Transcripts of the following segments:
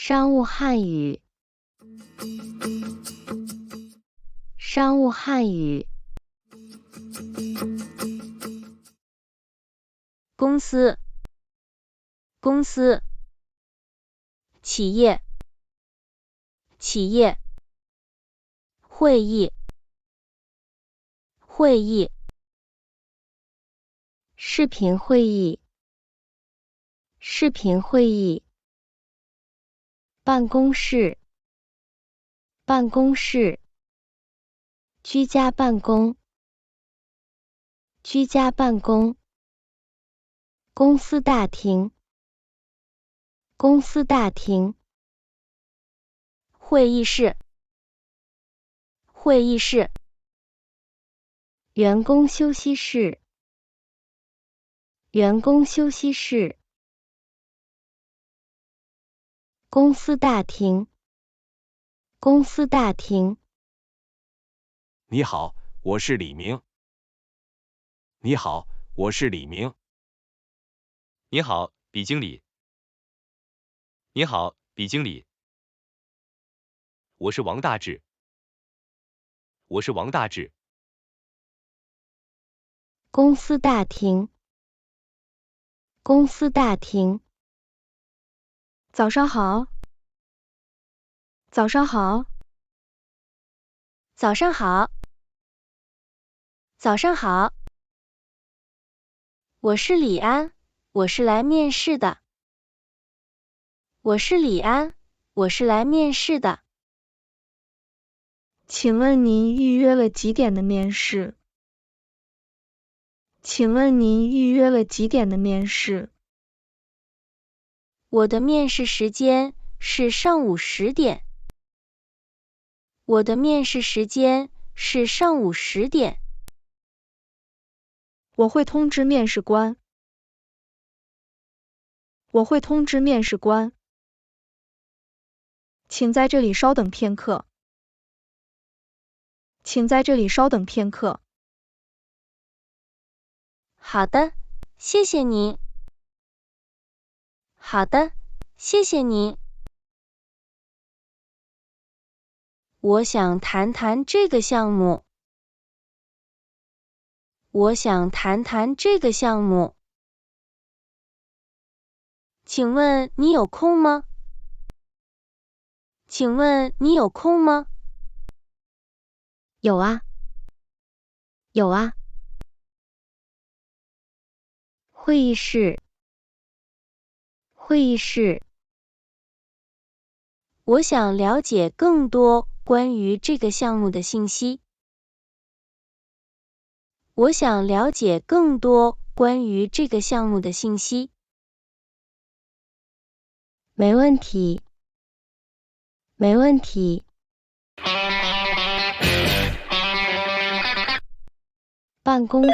商务汉语，商务汉语。公司，公司。企业，企业。会议，会议。视频会议，视频会议。办公室，办公室。居家办公，居家办公。公司大厅，公司大厅。会议室，会议室。员工休息室，员工休息室。公司大厅，公司大厅。你好，我是李明。你好，我是李明。你好，比经理。你好，比经理。我是王大志。我是王大志。公司大厅，公司大厅。早上好，早上好，早上好，早上好。我是李安，我是来面试的。我是李安，我是来面试的。请问您预约了几点的面试？请问您预约了几点的面试？我的面试时间是上午10点。我的面试时间是上午10点。我会通知面试官。我会通知面试官。请在这里稍等片刻。请在这里稍等片刻。好的，谢谢您。好的，谢谢您。我想谈谈这个项目。我想谈谈这个项目。请问你有空吗？请问你有空吗？有啊，有啊。会议室，会议室。我想了解更多关于这个项目的信息。我想了解更多关于这个项目的信息。没问题，没问题。办公室，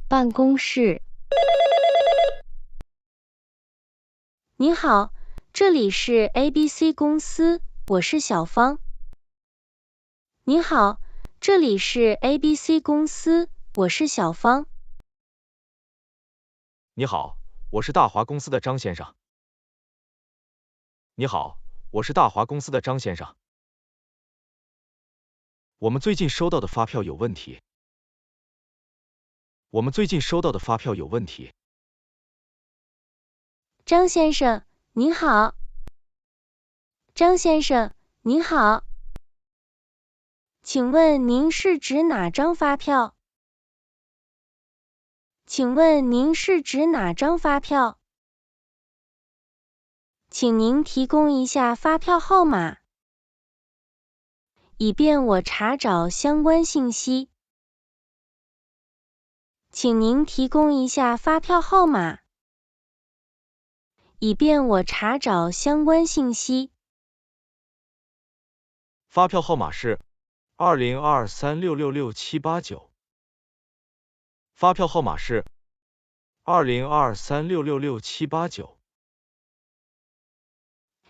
办公室。你好，这里是 ABC 公司，我是小芳。你好，这里是 ABC 公司，我是小芳。你好，我是大华公司的张先生。你好，我是大华公司的张先生。我们最近收到的发票有问题。我们最近收到的发票有问题。张先生，您好。张先生，您好。请问您是指哪张发票？请问您是指哪张发票？请您提供一下发票号码，以便我查找相关信息。请您提供一下发票号码，以便我查找相关信息。发票号码是2023666789。发票号码是2023666789。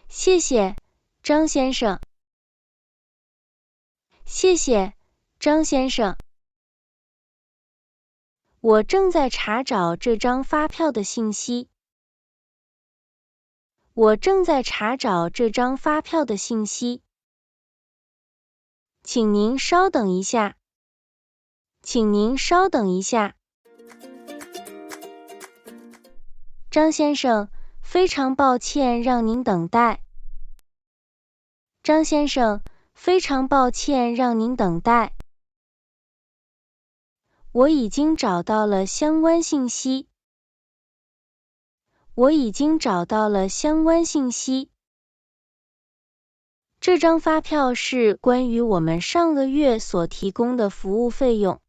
谢谢，张先生。谢谢，张先生。我正在查找这张发票的信息。我正在查找这张发票的信息。请您稍等一下。请您稍等一下。张先生，非常抱歉让您等待。张先生，非常抱歉让您等待。我已经找到了相关信息。我已经找到了相关信息。这张发票是关于我们上个月所提供的服务费用。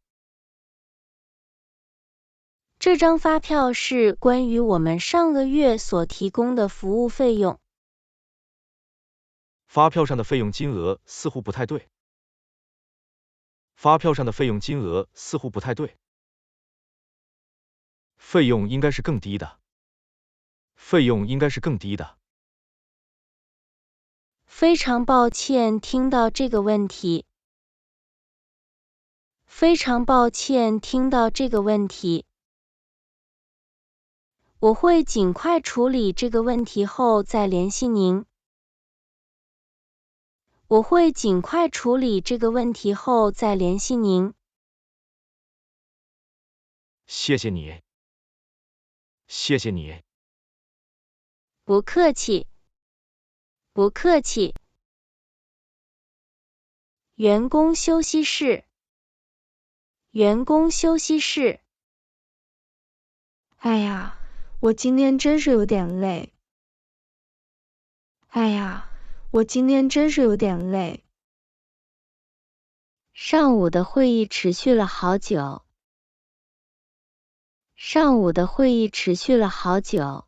这张发票是关于我们上个月所提供的服务费用。发票上的费用金额似乎不太对。发票上的费用金额似乎不太对。费用应该是更低的。费用应该是更低的。非常抱歉听到这个问题。非常抱歉听到这个问题。我会尽快处理这个问题后再联系您。我会尽快处理这个问题后再联系您。谢谢你。谢谢你。不客气。不客气。员工休息室。员工休息室。哎呀，我今天真是有点累。哎呀，我今天真是有点累。上午的会议持续了好久。上午的会议持续了好久。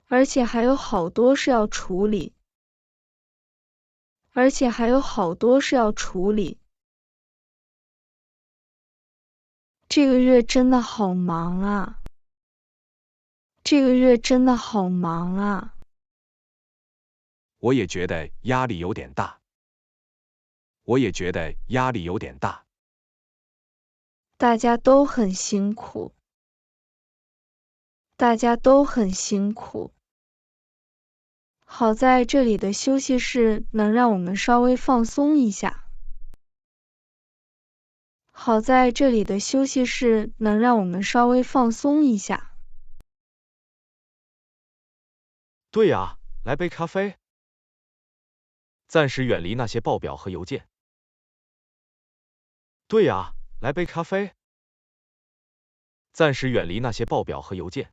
而且还有好多事要处理。而且还有好多事要处理。这个月真的好忙啊。这个月真的好忙啊。我也觉得压力有点大。我也觉得压力有点大。大家都很辛苦。大家都很辛苦。好在这里的休息室能让我们稍微放松一下。好在这里的休息室能让我们稍微放松一下。对呀，来杯咖啡。暂时远离那些报表和邮件。对呀，来杯咖啡。暂时远离那些报表和邮件。